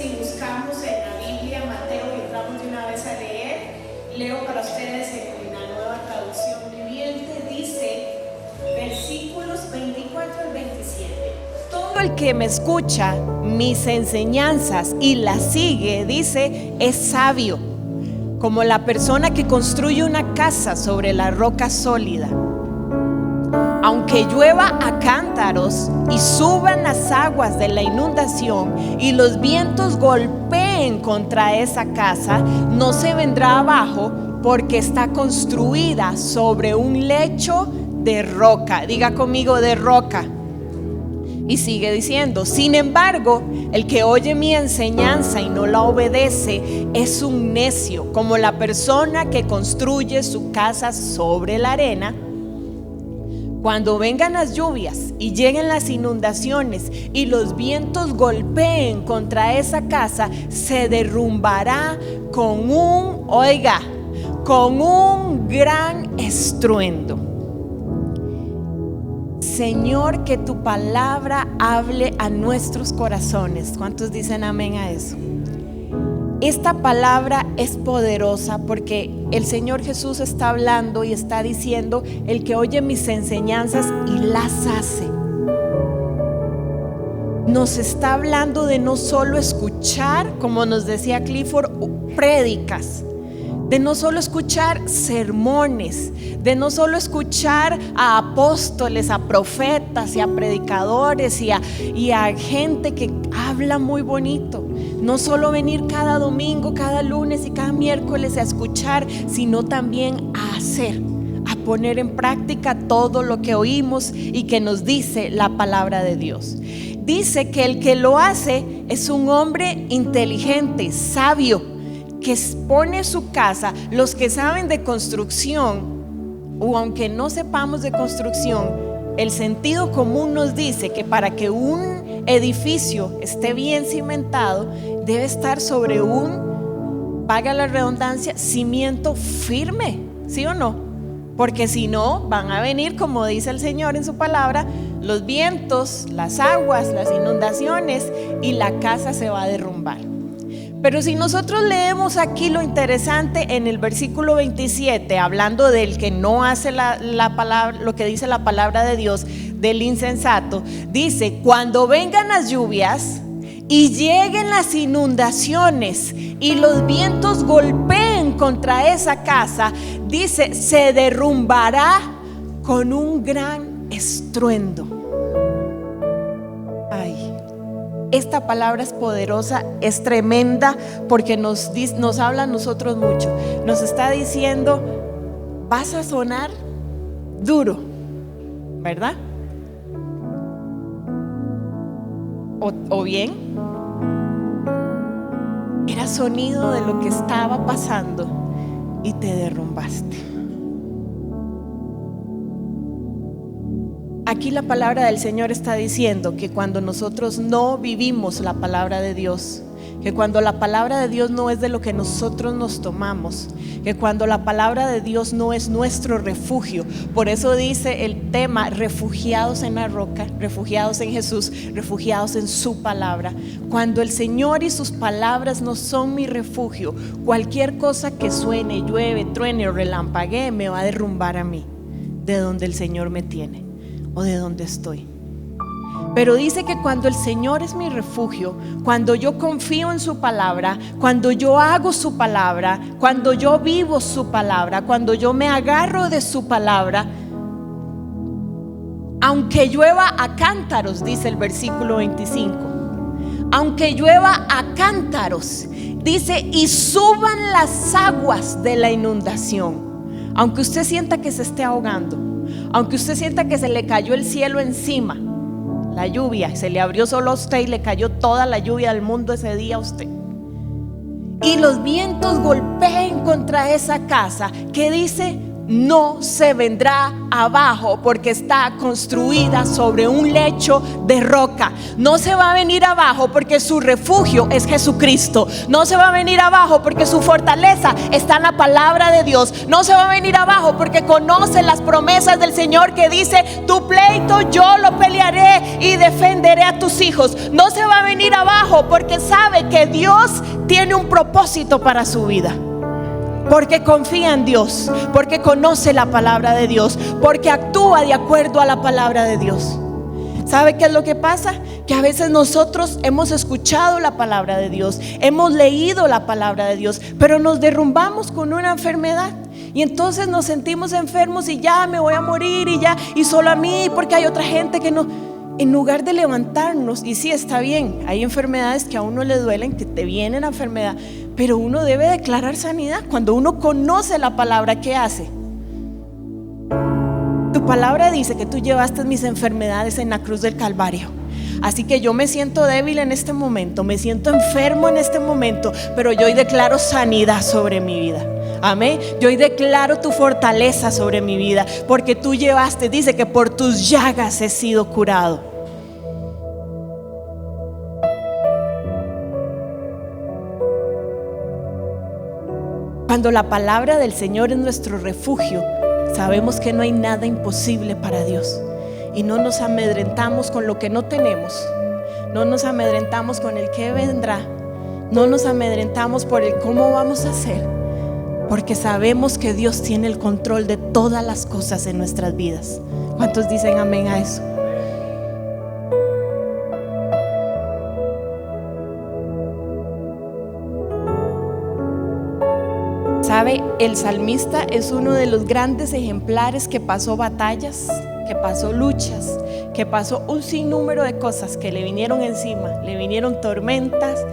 si buscamos en la Biblia Mateo y entramos de una vez a leer, leo para ustedes en la Nueva Traducción Viviente, dice versículos 24 al 27. Todo el que me escucha mis enseñanzas y las sigue, dice, es sabio, como la persona que construye una casa sobre la roca sólida. Aunque llueva a cántaros y suban las aguas de la inundación y los vientos golpeen contra esa casa, no se vendrá abajo porque está construida sobre un lecho de roca. Diga conmigo, de roca. Y sigue diciendo: sin embargo, el que oye mi enseñanza y no la obedece es un necio, como la persona que construye su casa sobre la arena. Cuando vengan las lluvias y lleguen las inundaciones y los vientos golpeen contra esa casa, se derrumbará con un gran estruendo. Señor, que tu palabra hable a nuestros corazones. ¿Cuántos dicen amén a eso? Esta palabra es poderosa porque el Señor Jesús está hablando y está diciendo: el que oye mis enseñanzas y las hace. Nos está hablando de no solo escuchar, como nos decía Clifford, prédicas, de no solo escuchar sermones, de no solo escuchar a apóstoles, a profetas y a predicadores y a gente que habla muy bonito. No solo venir cada domingo, cada lunes y cada miércoles a escuchar, sino también a hacer, a poner en práctica todo lo que oímos y que nos dice la palabra de Dios. Dice que el que lo hace es un hombre inteligente, sabio, que pone su casa. Los que saben de construcción, o aunque no sepamos de construcción, el sentido común nos dice que para que un edificio esté bien cimentado, debe estar sobre un, valga la redundancia, cimiento firme, ¿sí o no? Porque si no, van a venir, como dice el Señor en su palabra, los vientos, las aguas, las inundaciones, y la casa se va a derrumbar. Pero si nosotros leemos aquí lo interesante en el versículo 27, hablando del que no hace la palabra, lo que dice la palabra de Dios, del insensato, dice: cuando vengan las lluvias y lleguen las inundaciones y los vientos golpeen contra esa casa, dice, se derrumbará con un gran estruendo. Esta palabra es poderosa, es tremenda, porque nos habla a nosotros mucho. Nos está diciendo: vas a sonar duro, ¿verdad? O bien, era sonido de lo que estaba pasando y te derrumbaste. Aquí la palabra del Señor está diciendo que cuando nosotros no vivimos la palabra de Dios, que cuando la palabra de Dios no es de lo que nosotros nos tomamos, que cuando la palabra de Dios no es nuestro refugio. Por eso dice el tema: refugiados en la roca, refugiados en Jesús, refugiados en su palabra. Cuando el Señor y sus palabras no son mi refugio, cualquier cosa que suene, llueve, truene o relampaguee me va a derrumbar a mí de donde el Señor me tiene o de donde estoy. Pero dice que cuando el Señor es mi refugio, cuando yo confío en su palabra, cuando yo hago su palabra, cuando yo vivo su palabra, cuando yo me agarro de su palabra, aunque llueva a cántaros, dice el versículo 25, aunque llueva a cántaros, dice, y suban las aguas de la inundación. Aunque usted sienta que se esté ahogando, aunque usted sienta que se le cayó el cielo encima, la lluvia, se le abrió solo a usted y le cayó toda la lluvia del mundo ese día a usted, y los vientos golpeen contra esa casa, que dice, no se vendrá abajo porque está construida sobre un lecho de roca. No se va a venir abajo porque su refugio es Jesucristo. No se va a venir abajo porque su fortaleza está en la palabra de Dios. No se va a venir abajo porque conoce las promesas del Señor que dice: tu pleito yo lo pelearé y defenderé a tus hijos. No se va a venir abajo porque sabe que Dios tiene un propósito para su vida, porque confía en Dios, porque conoce la palabra de Dios, porque actúa de acuerdo a la palabra de Dios. ¿Sabe qué es lo que pasa? Que a veces nosotros hemos escuchado la palabra de Dios, hemos leído la palabra de Dios, pero nos derrumbamos con una enfermedad. Y entonces nos sentimos enfermos y ya me voy a morir y ya, y solo a mí, porque hay otra gente que no. En lugar de levantarnos, y sí, está bien, hay enfermedades que a uno le duelen, que te viene la enfermedad, pero uno debe declarar sanidad. Cuando uno conoce la palabra, ¿qué hace? Tu palabra dice que tú llevaste mis enfermedades en la cruz del Calvario. Así que yo me siento débil en este momento, me siento enfermo en este momento, pero yo hoy declaro sanidad sobre mi vida. Amén. Yo hoy declaro tu fortaleza sobre mi vida, porque tú llevaste, dice que por tus llagas he sido curado. Cuando la palabra del Señor es nuestro refugio, sabemos que no hay nada imposible para Dios. Y no nos amedrentamos con lo que no tenemos, no nos amedrentamos con el que vendrá, no nos amedrentamos por el cómo vamos a hacer, porque sabemos que Dios tiene el control de todas las cosas en nuestras vidas. ¿Cuántos dicen amén a eso? ¿Sabe? El salmista es uno de los grandes ejemplares que pasó batallas, que pasó luchas, que pasó un sinnúmero de cosas que le vinieron encima. Le vinieron tormentas,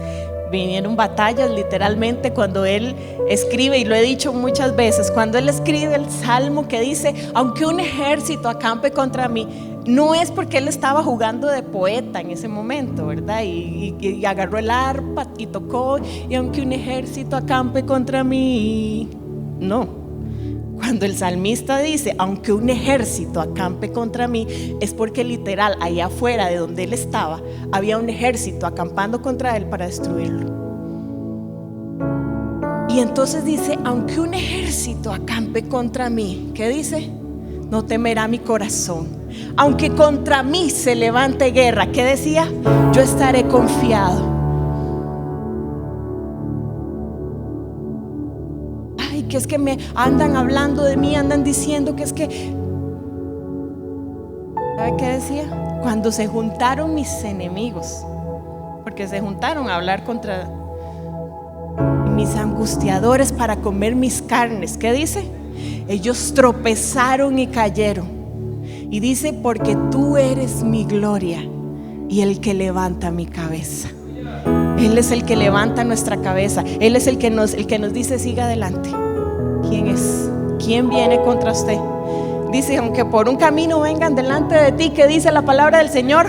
vinieron batallas literalmente cuando él escribe, y lo he dicho muchas veces, cuando él escribe el salmo que dice: aunque un ejército acampe contra mí, no es porque él estaba jugando de poeta en ese momento, ¿verdad? Y agarró el arpa y tocó, y aunque un ejército acampe contra mí, no. Cuando el salmista dice aunque un ejército acampe contra mí, es porque literal allá afuera de donde él estaba había un ejército acampando contra él para destruirlo. Y entonces dice: aunque un ejército acampe contra mí, ¿qué dice? No temerá mi corazón. Aunque contra mí se levante guerra, ¿qué decía? Yo estaré confiado. Que es que me andan hablando de mí, andan diciendo que es que, ¿sabe qué decía? Cuando se juntaron mis enemigos, porque se juntaron a hablar contra mis angustiadores para comer mis carnes, ¿qué dice? Ellos tropezaron y cayeron. Y dice: porque tú eres mi gloria y el que levanta mi cabeza. Él es el que levanta nuestra cabeza. Él es el que nos dice: siga adelante. ¿Quién es? ¿Quién viene contra usted? Dice: aunque por un camino vengan delante de ti, ¿qué dice la palabra del Señor?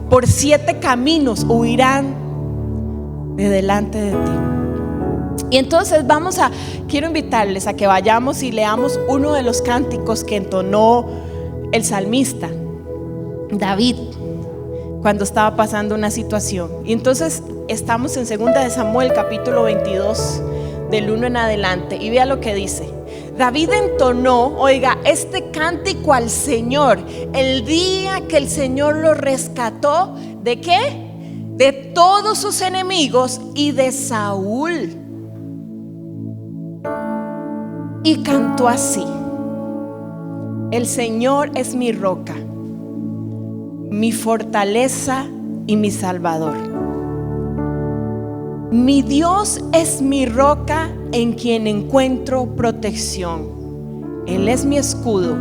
Por 7 caminos huirán de delante de ti. Y entonces quiero invitarles a que vayamos y leamos uno de los cánticos que entonó el salmista David cuando estaba pasando una situación. Y entonces estamos en 2 de Samuel capítulo 22, del 1 en adelante, y vea lo que dice. David entonó, oiga, este cántico al Señor el día que el Señor lo rescató. ¿De qué? De todos sus enemigos y de Saúl. Y cantó así: el Señor es mi roca, mi fortaleza y mi salvador. Mi Dios es mi roca en quien encuentro protección. Él es mi escudo,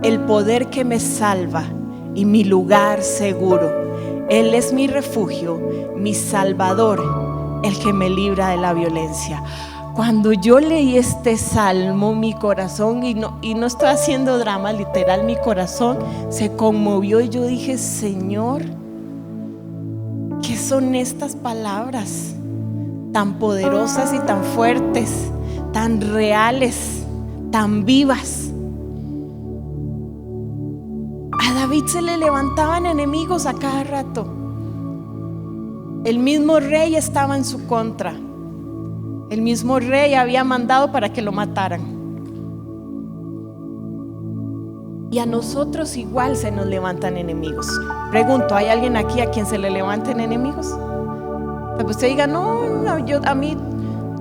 el poder que me salva y mi lugar seguro. Él es mi refugio, mi salvador, el que me libra de la violencia. Cuando yo leí este salmo, mi corazón, y no estoy haciendo drama, literal, mi corazón se conmovió y yo dije: Señor, ¿qué son estas palabras tan poderosas y tan fuertes, tan reales, tan vivas? David se le levantaban enemigos a cada rato. El mismo rey estaba en su contra. El mismo rey había mandado para que lo mataran. Y a nosotros igual se nos levantan enemigos. Pregunto, ¿hay alguien aquí a quien se le levanten enemigos? Pues usted diga, no,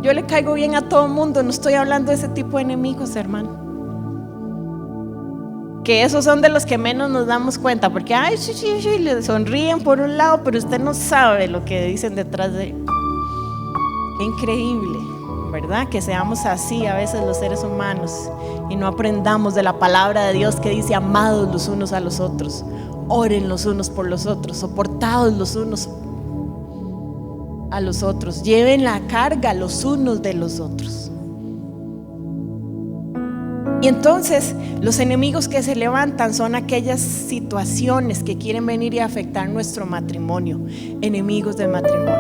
yo le caigo bien a todo el mundo. No estoy hablando de ese tipo de enemigos, hermano. Que esos son de los que menos nos damos cuenta, porque le sonríen por un lado, pero usted no sabe lo que dicen detrás de él. Qué increíble, ¿verdad? Que seamos así a veces los seres humanos y no aprendamos de la palabra de Dios que dice: amados los unos a los otros, oren los unos por los otros, soportados los unos a los otros, lleven la carga los unos de los otros. Y entonces los enemigos que se levantan son aquellas situaciones que quieren venir y afectar nuestro matrimonio, enemigos del matrimonio.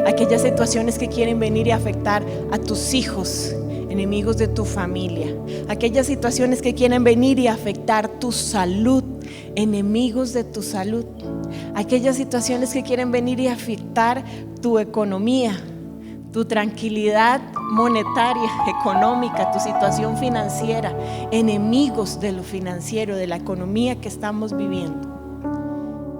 Aquellas situaciones que quieren venir y afectar a tus hijos, enemigos de tu familia. Aquellas situaciones que quieren venir y afectar tu salud, enemigos de tu salud. Aquellas situaciones que quieren venir y afectar tu economía, tu tranquilidad monetaria, económica, tu situación financiera, enemigos de lo financiero, de la economía que estamos viviendo.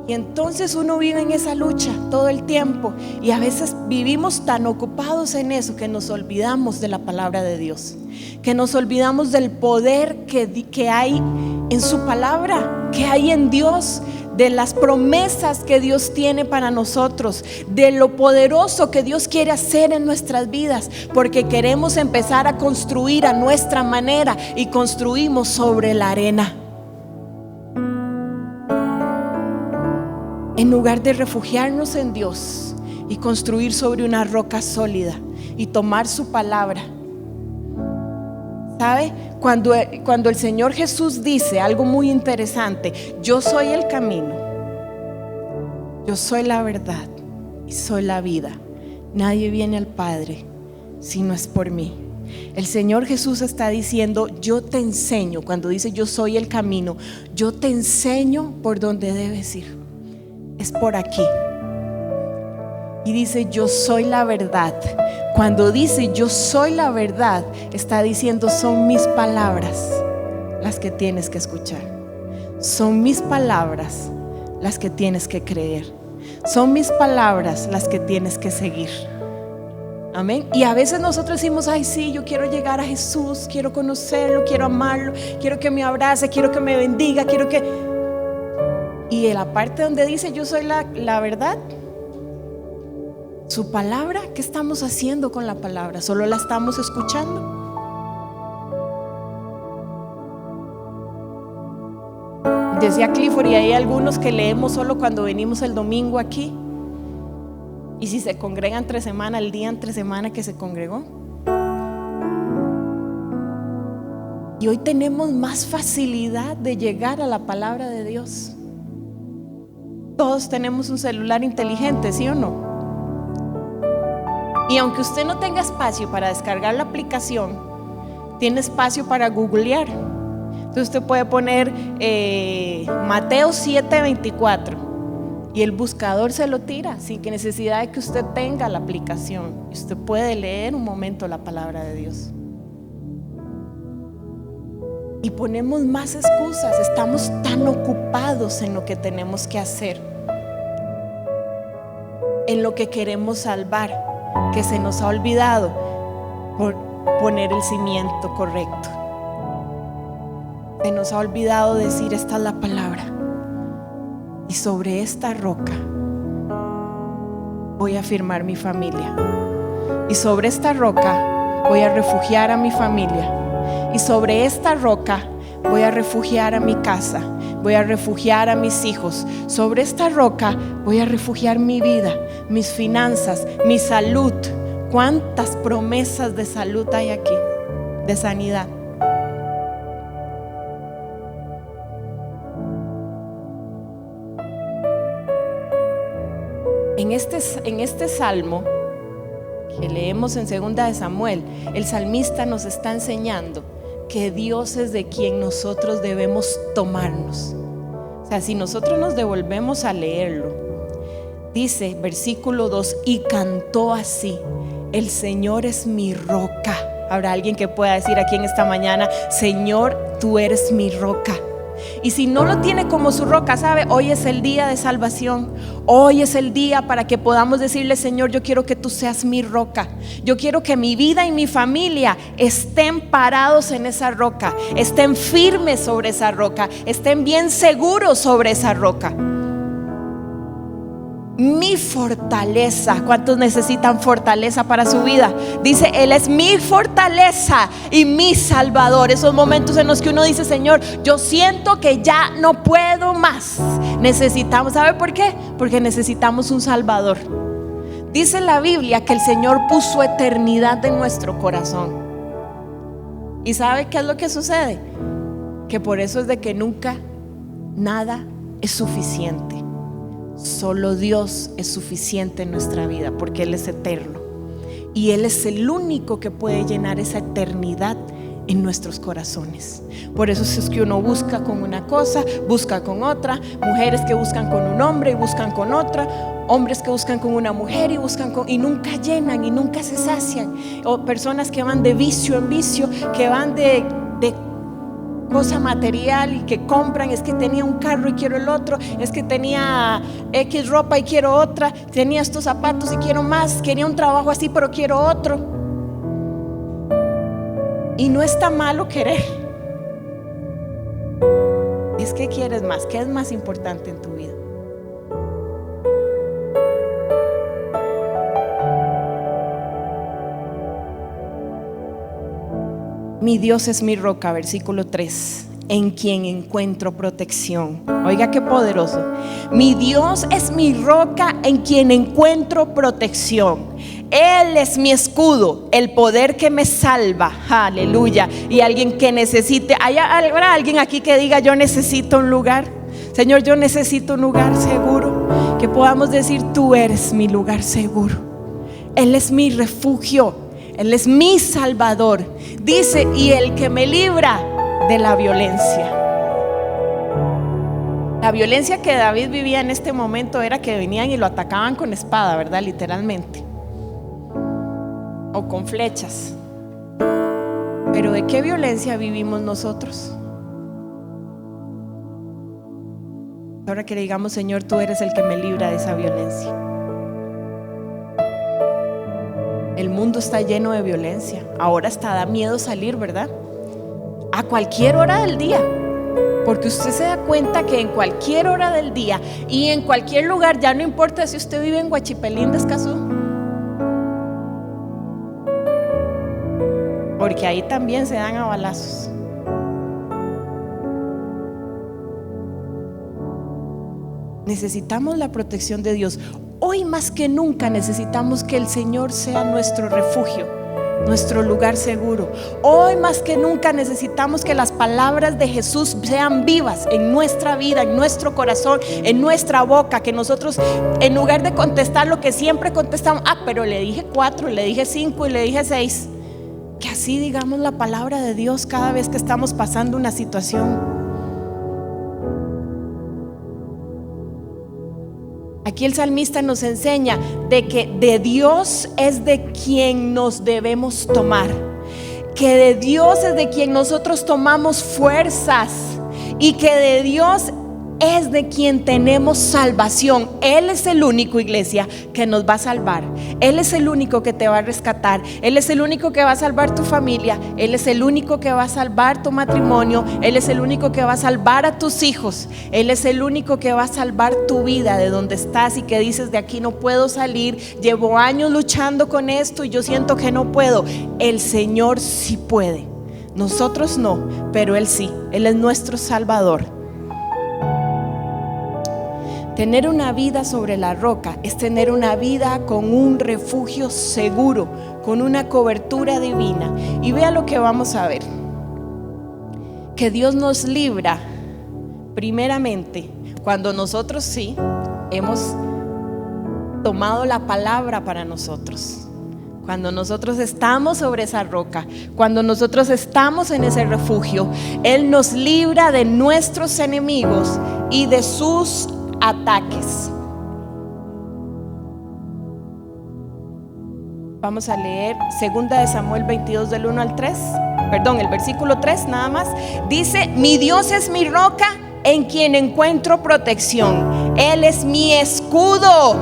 Y entonces uno vive en esa lucha todo el tiempo, y a veces vivimos tan ocupados en eso que nos olvidamos de la palabra de Dios, que nos olvidamos del poder que hay en su palabra, que hay en Dios, de las promesas que Dios tiene para nosotros, de lo poderoso que Dios quiere hacer en nuestras vidas, porque queremos empezar a construir a nuestra manera y construimos sobre la arena, en lugar de refugiarnos en Dios y construir sobre una roca sólida y tomar su palabra. ¿Sabe? Cuando el Señor Jesús dice algo muy interesante: yo soy el camino, yo soy la verdad y soy la vida, nadie viene al Padre si no es por mí. El Señor Jesús está diciendo: yo te enseño. Cuando dice yo soy el camino, yo te enseño por donde debes ir, es por aquí. Y dice yo soy la verdad. Cuando dice yo soy la verdad, está diciendo: son mis palabras las que tienes que escuchar, son mis palabras las que tienes que creer, son mis palabras las que tienes que seguir. Amén. Y a veces nosotros decimos: ay, sí, yo quiero llegar a Jesús, quiero conocerlo, quiero amarlo, quiero que me abrace, quiero que me bendiga, quiero que... Y en la parte donde dice yo soy la verdad, su palabra, ¿qué estamos haciendo con la palabra? ¿Solo la estamos escuchando? Decía Clifford, y hay algunos que leemos solo cuando venimos el domingo aquí, y si se congrega entre semana, el día entre semana que se congregó. Y hoy tenemos más facilidad de llegar a la palabra de Dios. Todos tenemos un celular inteligente, ¿sí o no? Y aunque usted no tenga espacio para descargar la aplicación, tiene espacio para googlear. Entonces usted puede poner Mateo 7:24 y el buscador se lo tira sin que necesidad de que usted tenga la aplicación. Y usted puede leer un momento la palabra de Dios. Y ponemos más excusas, estamos tan ocupados en lo que tenemos que hacer, en lo que queremos salvar, que se nos ha olvidado por poner el cimiento correcto. Se nos ha olvidado decir: esta es la palabra, y sobre esta roca voy a firmar mi familia, y sobre esta roca voy a refugiar a mi familia, y sobre esta roca voy a refugiar a mi casa, voy a refugiar a mis hijos. Sobre esta roca voy a refugiar mi vida, mis finanzas, mi salud. ¿Cuántas promesas de salud hay aquí? De sanidad. En este salmo que leemos en 2 de Samuel, el salmista nos está enseñando que Dios es de quien nosotros debemos tomarnos. O sea, si nosotros nos devolvemos a leerlo, dice versículo 2, y cantó así: el Señor es mi roca. Habrá alguien que pueda decir aquí en esta mañana: Señor, tú eres mi roca. Y si no lo tiene como su roca, ¿sabe? Hoy es el día de salvación. Hoy es el día para que podamos decirle: Señor, yo quiero que tú seas mi roca. Yo quiero que mi vida y mi familia estén parados en esa roca, estén firmes sobre esa roca, estén bien seguros sobre esa roca. Mi fortaleza. ¿Cuántos necesitan fortaleza para su vida? Dice: Él es mi fortaleza y mi salvador. Esos momentos en los que uno dice: Señor, yo siento que ya no puedo más. Necesitamos, ¿sabe por qué? Porque necesitamos un salvador. Dice la Biblia que el Señor puso eternidad en nuestro corazón. ¿Y sabe qué es lo que sucede? Que por eso es de que nunca nada es suficiente. Solo Dios es suficiente en nuestra vida, porque Él es eterno y Él es el único que puede llenar esa eternidad en nuestros corazones. Por eso es que uno busca con una cosa, busca con otra, mujeres que buscan con un hombre y buscan con otra, hombres que buscan con una mujer y buscan con, y nunca llenan y nunca se sacian, o personas que van de vicio en vicio, que van de cosa material y que compran. Es que tenía un carro y quiero el otro, es que tenía X ropa y quiero otra, tenía estos zapatos y quiero más, quería un trabajo así pero quiero otro. Y no está malo querer, es que quieres más. ¿Qué es más importante en tu vida? Mi Dios es mi roca, versículo 3, en quien encuentro protección. Oiga qué poderoso. Mi Dios es mi roca, en quien encuentro protección. Él es mi escudo, el poder que me salva. Aleluya. Y alguien que necesite, ¿habrá alguien aquí que diga: yo necesito un lugar? Señor, yo necesito un lugar seguro. Que podamos decir: tú eres mi lugar seguro. Él es mi refugio. Él es mi salvador. Dice: y el que me libra de la violencia. La violencia que David vivía en este momento era que venían y lo atacaban con espada, ¿verdad? Literalmente. O con flechas. Pero ¿de qué violencia vivimos nosotros? Ahora que le digamos: Señor, tú eres el que me libra de esa violencia. El mundo está lleno de violencia. Ahora hasta da miedo salir, ¿verdad? A cualquier hora del día. Porque usted se da cuenta que en cualquier hora del día y en cualquier lugar, ya no importa si usted vive en Huachipelín de Escazú, porque ahí también se dan a balazos. Necesitamos la protección de Dios. Hoy más que nunca necesitamos que el Señor sea nuestro refugio, nuestro lugar seguro. Hoy más que nunca necesitamos que las palabras de Jesús sean vivas en nuestra vida, en nuestro corazón, en nuestra boca. Que nosotros, en lugar de contestar lo que siempre contestamos: pero le dije 4, le dije 5 y le dije 6, que así digamos la palabra de Dios cada vez que estamos pasando una situación. Aquí el salmista nos enseña de que de Dios es de quien nos debemos tomar, que de Dios es de quien nosotros tomamos fuerzas y que de Dios es de quien tenemos salvación. Él es el único, iglesia, que nos va a salvar. Él es el único que te va a rescatar. Él es el único que va a salvar tu familia. Él es el único que va a salvar tu matrimonio. Él es el único que va a salvar a tus hijos. Él es el único que va a salvar tu vida de donde estás y que dices: de aquí no puedo salir, llevo años luchando con esto y yo siento que no puedo. El Señor sí puede. Nosotros no, pero Él sí. Él es nuestro Salvador. Tener una vida sobre la roca es tener una vida con un refugio seguro, con una cobertura divina. Y vea lo que vamos a ver: que Dios nos libra primeramente cuando nosotros sí hemos tomado la palabra para nosotros, Cuando nosotros estamos sobre esa roca, cuando nosotros estamos en ese refugio, Él nos libra de nuestros enemigos y de sus ataques. Vamos a leer 2 de Samuel 22 del 1 al 3. Perdón, el versículo 3 nada más. Dice: mi Dios es mi roca en quien encuentro protección. Él es mi escudo,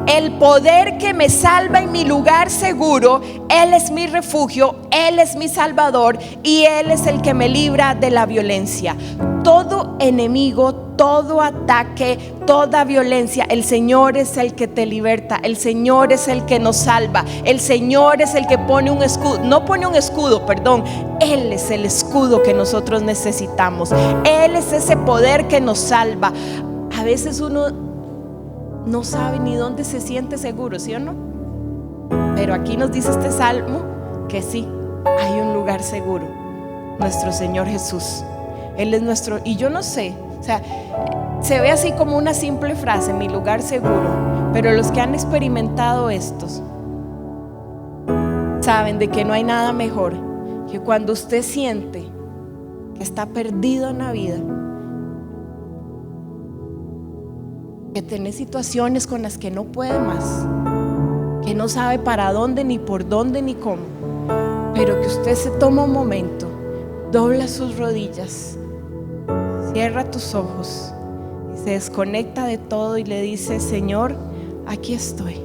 el poder que me salva en mi lugar seguro. Él es mi refugio, Él es mi salvador y Él es el que me libra de la violencia. Todo enemigo, todo ataque, toda violencia, el Señor es el que te liberta. El Señor es el que nos salva. El Señor es el que pone un escudo. No pone un escudo, perdón. Él es el escudo que nosotros necesitamos. Él es ese poder que nos salva. A veces uno no sabe ni dónde se siente seguro, ¿sí o no? Pero aquí nos dice este salmo que sí, hay un lugar seguro. Nuestro Señor Jesús. Él es nuestro, y yo no sé, o sea, se ve así como una simple frase, mi lugar seguro, pero los que han experimentado estos saben de que no hay nada mejor que cuando usted siente que está perdido en la vida, que tiene situaciones con las que no puede más, que no sabe para dónde, ni por dónde, ni cómo, pero que usted se toma un momento, dobla sus rodillas, cierra tus ojos y se desconecta de todo y le dice: Señor, aquí estoy.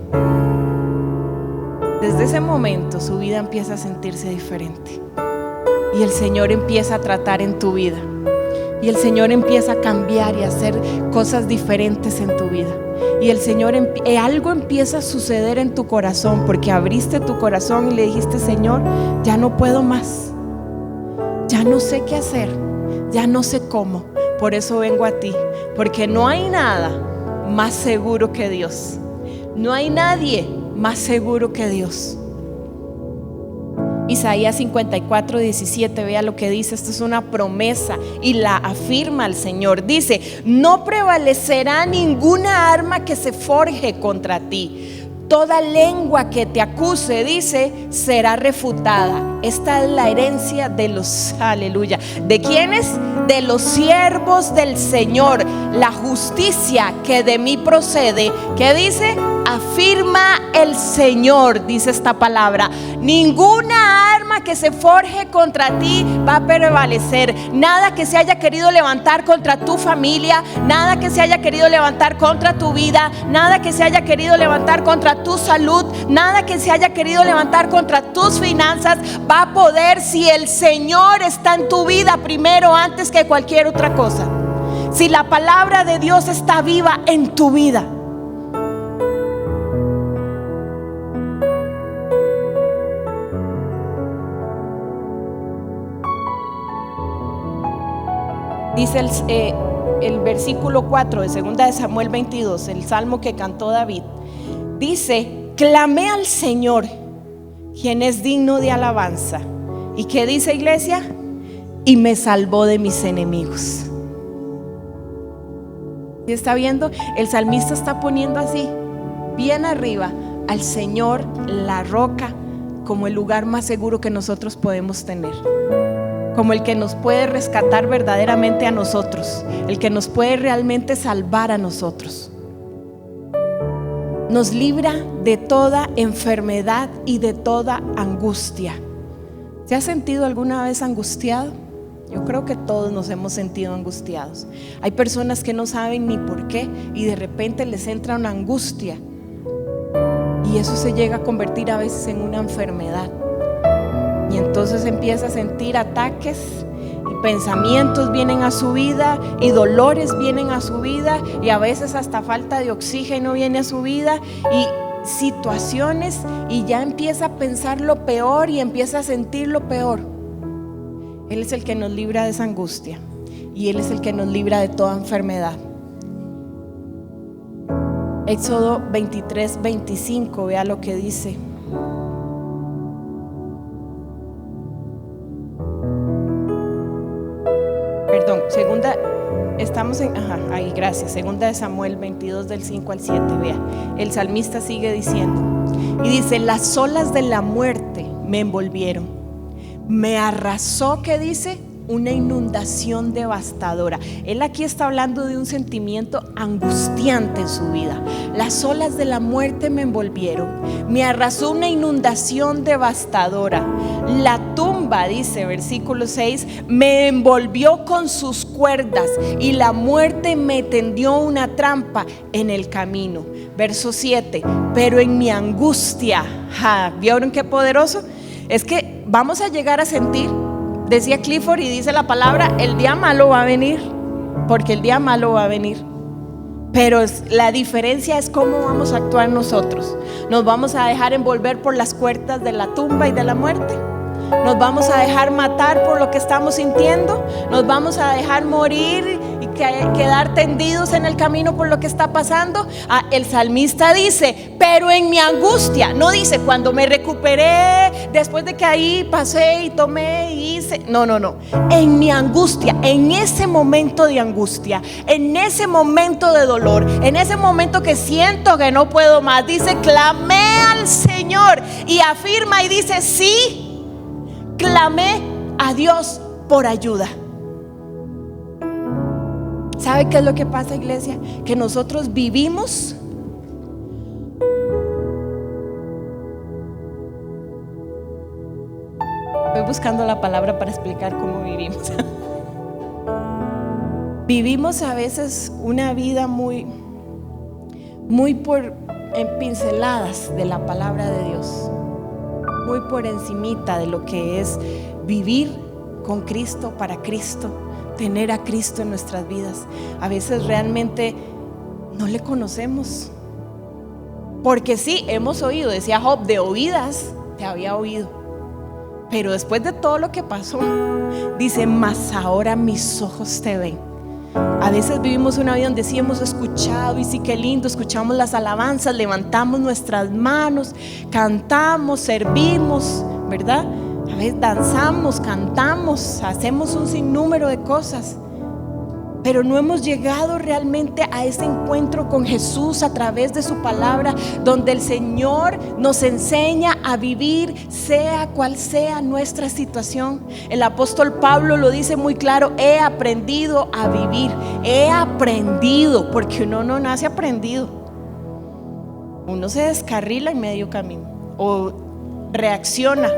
Desde ese momento su vida empieza a sentirse diferente y el Señor empieza a tratar en tu vida y el Señor empieza a cambiar y a hacer cosas diferentes en tu vida y el Señor algo empieza a suceder en tu corazón porque abriste tu corazón y le dijiste: Señor, ya no puedo más, ya no sé qué hacer, ya no sé cómo. Por eso vengo a ti, porque no hay nada más seguro que Dios. No hay nadie más seguro que Dios. Isaías 54:17, vea lo que dice. Esto es una promesa y la afirma el Señor. Dice: no prevalecerá ninguna arma que se forje contra ti. Toda lengua que te acuse, dice, será refutada. Esta es la herencia de los, aleluya, ¿de quiénes? De los siervos del Señor. La justicia que de mí procede, ¿qué dice? Afirma el Señor, dice esta palabra. Ninguna arma que se forje contra ti va a prevalecer. Nada que se haya querido levantar contra tu familia, nada que se haya querido levantar contra tu vida, nada que se haya querido levantar contra tu salud, nada que se haya querido levantar contra tus finanzas va a poder si el Señor está en tu vida primero, antes que cualquier otra cosa. Si la palabra de Dios está viva en tu vida. Dice el versículo 4 de 2 de Samuel 22, el salmo que cantó David. Dice: clamé al Señor, quien es digno de alabanza. ¿Y qué dice, iglesia? Y me salvó de mis enemigos. ¿Sí está viendo? El salmista está poniendo así, bien arriba, al Señor, la roca, como el lugar más seguro que nosotros podemos tener, como el que nos puede rescatar verdaderamente a nosotros, el que nos puede realmente salvar a nosotros. Nos libra de toda enfermedad y de toda angustia. ¿Se ha sentido alguna vez angustiado? Yo creo que todos nos hemos sentido angustiados. Hay personas que no saben ni por qué y de repente les entra una angustia y eso se llega a convertir a veces en una enfermedad. Y entonces empieza a sentir ataques y pensamientos vienen a su vida y dolores vienen a su vida y a veces hasta falta de oxígeno viene a su vida y situaciones, y ya empieza a pensar lo peor y empieza a sentir lo peor. Él es el que nos libra de esa angustia y Él es el que nos libra de toda enfermedad. Éxodo 23:25, vea lo que dice. Perdón, estamos en, ahí, gracias. 2 de Samuel 22 del 5 al 7, vea. El salmista sigue diciendo: Y dice: las olas de la muerte me envolvieron, me arrasó, ¿qué dice? Una inundación devastadora. Él aquí está hablando de un sentimiento angustiante en su vida. Las olas de la muerte me envolvieron, me arrasó una inundación devastadora. La tumba, dice versículo 6, me envolvió con sus cuerdas, y la muerte me tendió una trampa en el camino. Verso 7, pero en mi angustia, ¿vieron qué poderoso? Es que vamos a llegar a sentir, decía Clifford y dice la palabra, el día malo va a venir, porque el día malo va a venir. Pero la diferencia es cómo vamos a actuar nosotros. ¿Nos vamos a dejar envolver por las puertas de la tumba y de la muerte? ¿Nos vamos a dejar matar por lo que estamos sintiendo? ¿Nos vamos a dejar morir y quedar tendidos en el camino por lo que está pasando? El salmista dice: pero en mi angustia. No dice cuando me recuperé, después de que ahí pasé y tomé y hice. No. En mi angustia, en ese momento de angustia, en ese momento de dolor, en ese momento que siento que no puedo más, dice: clamé al Señor. Y afirma y dice: sí, clamé a Dios por ayuda. ¿Sabe qué es lo que pasa, iglesia? Que nosotros vivimos Estoy buscando la palabra para explicar cómo vivimos. Vivimos a veces una vida muy en pinceladas de la palabra de Dios, muy por encimita de lo que es vivir con Cristo, para Cristo, tener a Cristo en nuestras vidas. A veces realmente no le conocemos, porque sí, hemos oído, decía Job, de oídas te había oído, pero después de todo lo que pasó, dice: mas ahora mis ojos te ven. A veces vivimos una vida donde sí hemos escuchado, y sí, qué lindo, escuchamos las alabanzas, levantamos nuestras manos, cantamos, servimos, ¿verdad? A veces danzamos, cantamos, hacemos un sinnúmero de cosas, pero no hemos llegado realmente a ese encuentro con Jesús a través de su palabra, donde el Señor nos enseña a vivir sea cual sea nuestra situación. El apóstol Pablo lo dice muy claro: he aprendido a vivir. He aprendido, porque uno no nace aprendido. Uno se descarrila en medio camino o reacciona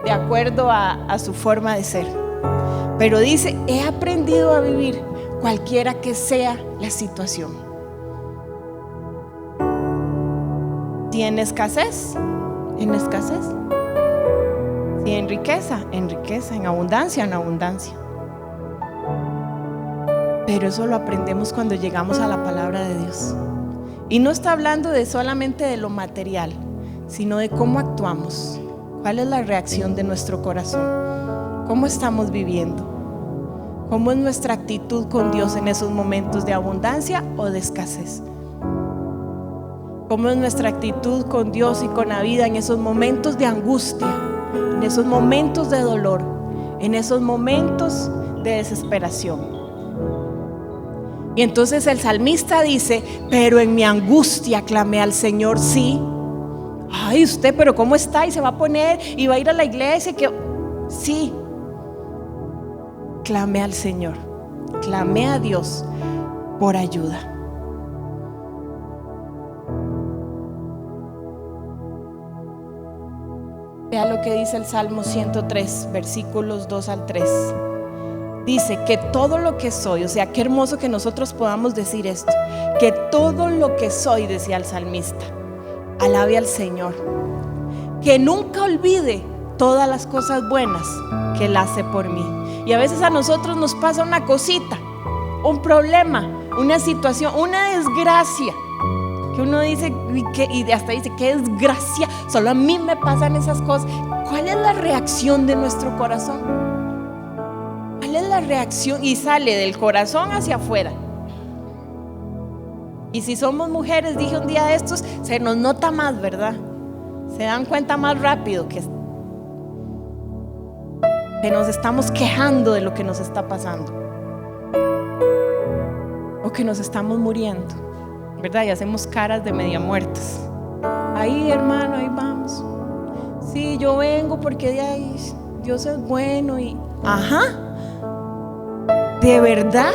de acuerdo a su forma de ser. Pero dice: he aprendido a vivir cualquiera que sea la situación. Si en escasez, en escasez. Si en riqueza, en riqueza. En abundancia, en abundancia. Pero eso lo aprendemos cuando llegamos a la palabra de Dios. Y no está hablando de solamente de lo material, sino de cómo actuamos. ¿Cuál es la reacción de nuestro corazón? ¿Cómo estamos viviendo? ¿Cómo es nuestra actitud con Dios en esos momentos de abundancia o de escasez? ¿Cómo es nuestra actitud con Dios y con la vida en esos momentos de angustia, en esos momentos de dolor, en esos momentos de desesperación? Y entonces el salmista dice: pero en mi angustia clamé al Señor. Sí. Ay, usted, pero ¿cómo está? Y se va a poner y va a ir a la iglesia. Sí. Clamé al Señor, clamé a Dios por ayuda. Vea lo que dice el Salmo 103, versículos 2 al 3. Dice: que todo lo que soy, o sea, qué hermoso que nosotros podamos decir esto, que todo lo que soy, decía el salmista, alabe al Señor, que nunca olvide todas las cosas buenas que Él hace por mí. Y a veces a nosotros nos pasa una cosita, un problema, una situación, una desgracia, que uno dice, y hasta dice: qué desgracia, solo a mí me pasan esas cosas. ¿Cuál es la reacción de nuestro corazón? ¿Cuál es la reacción? Y sale del corazón hacia afuera. Y si somos mujeres, dije un día de estos, se nos nota más, ¿verdad? Se dan cuenta más rápido que nos estamos quejando de lo que nos está pasando, o que nos estamos muriendo, ¿verdad? Y hacemos caras de media muertas. Ahí, hermano, ahí vamos. Sí, yo vengo porque de ahí Dios es bueno y... Ajá. ¿De verdad?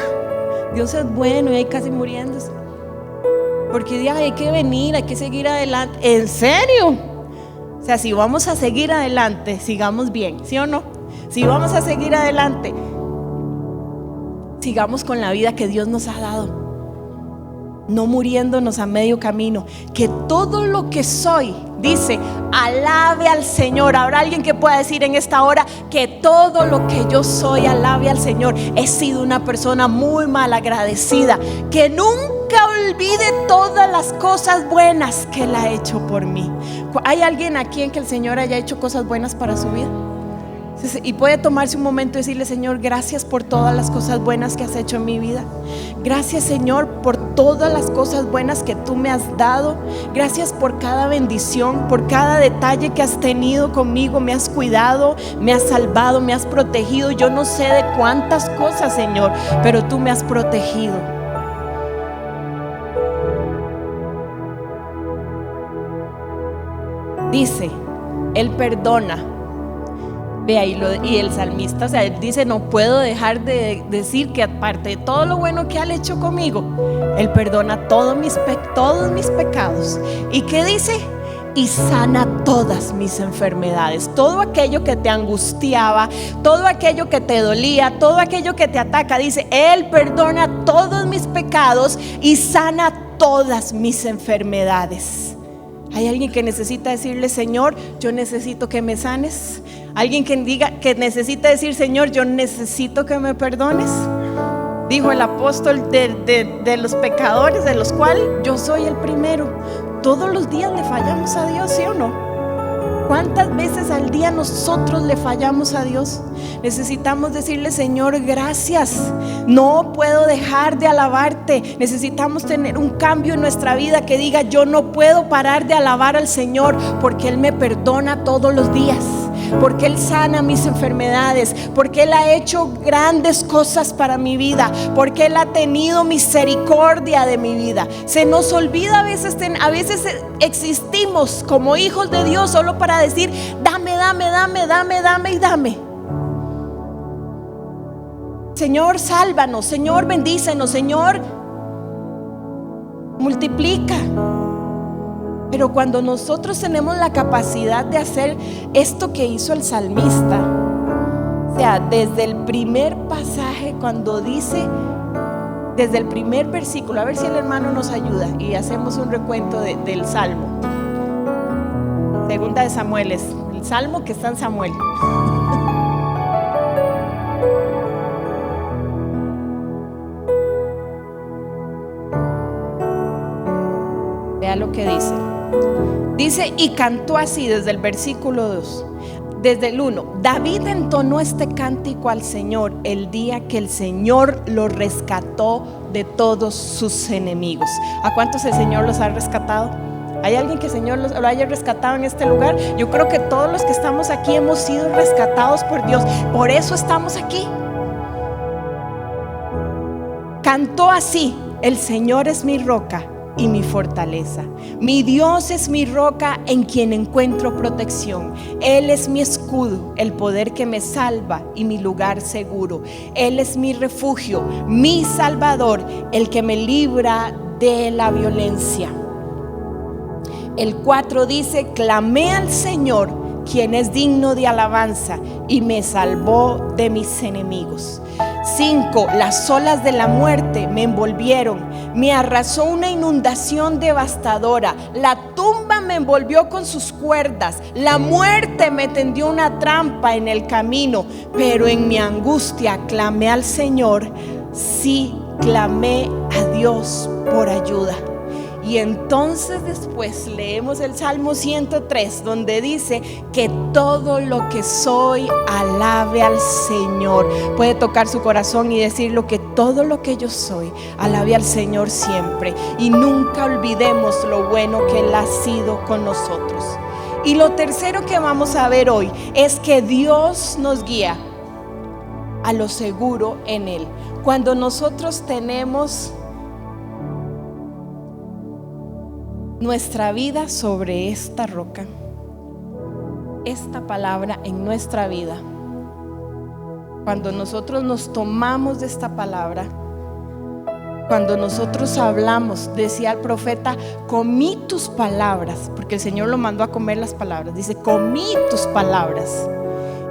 Dios es bueno y ahí casi muriéndose. Porque de ahí hay que venir, hay que seguir adelante. ¿En serio? O sea, si vamos a seguir adelante, sigamos bien, ¿sí o no? Si vamos a seguir adelante, sigamos con la vida que Dios nos ha dado, no muriéndonos a medio camino. Que todo lo que soy, dice, alabe al Señor. Habrá alguien que pueda decir en esta hora que todo lo que yo soy alabe al Señor. He sido una persona muy mal agradecida, que nunca olvide todas las cosas buenas que Él ha hecho por mí. ¿Hay alguien aquí en que el Señor haya hecho cosas buenas para su vida? Y puede tomarse un momento y decirle: Señor, gracias por todas las cosas buenas que has hecho en mi vida. Gracias, Señor, por todas las cosas buenas que tú me has dado. Gracias por cada bendición, por cada detalle que has tenido conmigo. Me has cuidado, me has salvado, me has protegido. Yo no sé de cuántas cosas, Señor, pero tú me has protegido. Dice, Él perdona. Vea, y el salmista, o sea, él dice: no puedo dejar de decir que aparte de todo lo bueno que Él ha hecho conmigo, Él perdona todos mis pecados. ¿Y qué dice? Y sana todas mis enfermedades. Todo aquello que te angustiaba, todo aquello que te dolía, todo aquello que te ataca, dice: Él perdona todos mis pecados y sana todas mis enfermedades. ¿Hay alguien que necesita decirle: Señor, yo necesito que me sanes? Alguien que diga que necesita decir: Señor, yo necesito que me perdones. Dijo el apóstol de los pecadores, de los cuales yo soy el primero. Todos los días le fallamos a Dios, ¿sí o no? ¿Cuántas veces al día nosotros le fallamos a Dios? Necesitamos decirle: Señor, gracias. No puedo dejar de alabarte. Necesitamos tener un cambio en nuestra vida que diga: yo no puedo parar de alabar al Señor, porque Él me perdona todos los días, porque Él sana mis enfermedades, porque Él ha hecho grandes cosas para mi vida, porque Él ha tenido misericordia de mi vida. Se nos olvida a veces existimos como hijos de Dios solo para decir: dame y dame. Señor, sálvanos. Señor, bendícenos. Señor, multiplica. Pero cuando nosotros tenemos la capacidad de hacer esto que hizo el salmista, o sea, desde el primer pasaje, cuando dice, desde el primer versículo, a ver si el hermano nos ayuda y hacemos un recuento del salmo. Segunda de Samuel es el salmo que está en Samuel. Vea lo que dice. Dice: y cantó así, desde el versículo 2, desde el 1. David entonó este cántico al Señor el día que el Señor lo rescató de todos sus enemigos. ¿A cuántos el Señor los ha rescatado? ¿Hay alguien que el Señor lo haya rescatado en este lugar? Yo creo que todos los que estamos aquí hemos sido rescatados por Dios. Por eso estamos aquí. Cantó así: el Señor es mi roca y mi fortaleza, mi Dios es mi roca en quien encuentro protección. Él es mi escudo, el poder que me salva y mi lugar seguro. Él es mi refugio, mi salvador, el que me libra de la violencia. El 4 dice: clamé al Señor, quien es digno de alabanza, y me salvó de mis enemigos. 5. Las olas de la muerte me envolvieron, me arrasó una inundación devastadora. La tumba me envolvió con sus cuerdas, la muerte me tendió una trampa en el camino. Pero en mi angustia clamé al Señor, sí, clamé a Dios por ayuda. Y entonces después leemos el Salmo 103, donde dice que todo lo que soy alabe al Señor. Puede tocar su corazón y decirlo: que todo lo que yo soy alabe al Señor siempre. Y nunca olvidemos lo bueno que Él ha sido con nosotros. Y lo tercero que vamos a ver hoy es que Dios nos guía a lo seguro en Él. Cuando nosotros tenemos nuestra vida sobre esta roca, esta palabra en nuestra vida, cuando nosotros nos tomamos de esta palabra, cuando nosotros hablamos, decía el profeta, comí tus palabras, porque el Señor lo mandó a comer las palabras. Dice, comí tus palabras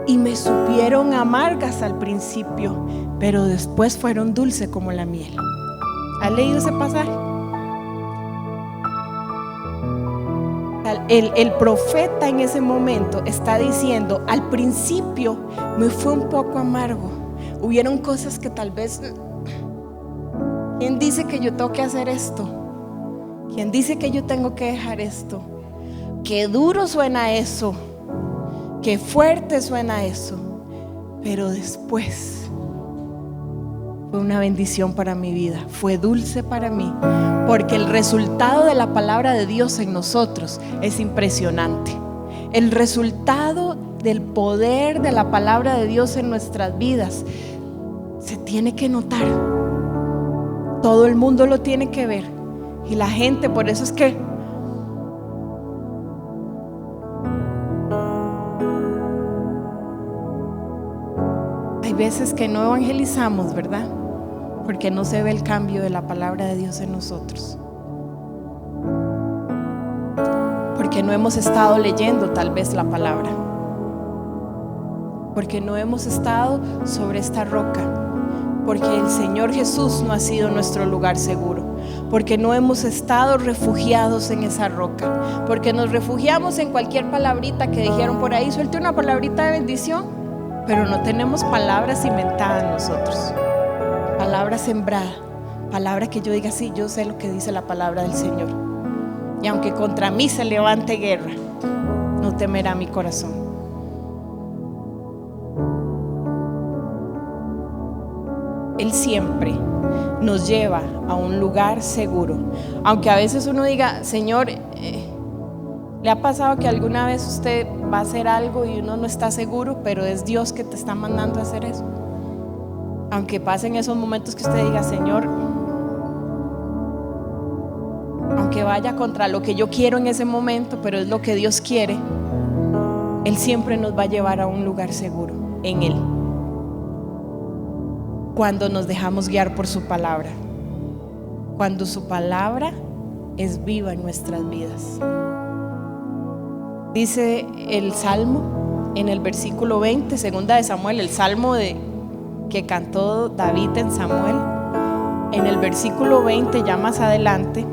y me supieron amargas al principio, pero después fueron dulces como la miel. ¿Ha leído ese pasaje? El profeta en ese momento está diciendo, al principio me fue un poco amargo, hubieron cosas que tal vez, ¿quién dice que yo tengo que hacer esto? ¿Quién dice que yo tengo que dejar esto? Qué duro suena eso, qué fuerte suena eso, pero después fue una bendición para mi vida, fue dulce para mí, porque el resultado de la palabra de Dios en nosotros es impresionante. El resultado del poder de la palabra de Dios en nuestras vidas se tiene que notar. Todo el mundo lo tiene que ver. Y la gente, por eso es que hay veces que no evangelizamos, ¿verdad? Porque no se ve el cambio de la palabra de Dios en nosotros. Porque no hemos estado leyendo tal vez la palabra. Porque no hemos estado sobre esta roca. Porque el Señor Jesús no ha sido nuestro lugar seguro. Porque no hemos estado refugiados en esa roca. Porque nos refugiamos en cualquier palabrita que dijeron por ahí. Suelte una palabrita de bendición, pero no tenemos palabras inventadas nosotros. Palabra sembrada, palabra que yo diga, sí, yo sé lo que dice la palabra del Señor. Y aunque contra mí se levante guerra, no temerá mi corazón. Él siempre nos lleva a un lugar seguro. Aunque a veces uno diga, Señor, ¿le ha pasado que alguna vez usted va a hacer algo y uno no está seguro, pero es Dios que te está mandando a hacer eso? Aunque pasen esos momentos que usted diga, Señor, aunque vaya contra lo que yo quiero en ese momento, pero es lo que Dios quiere, Él siempre nos va a llevar a un lugar seguro en Él, cuando nos dejamos guiar por su palabra, cuando su palabra es viva en nuestras vidas. Dice el Salmo en el versículo 20, segunda de Samuel, el Salmo que cantó David en Samuel, en el versículo 20, ya más adelante,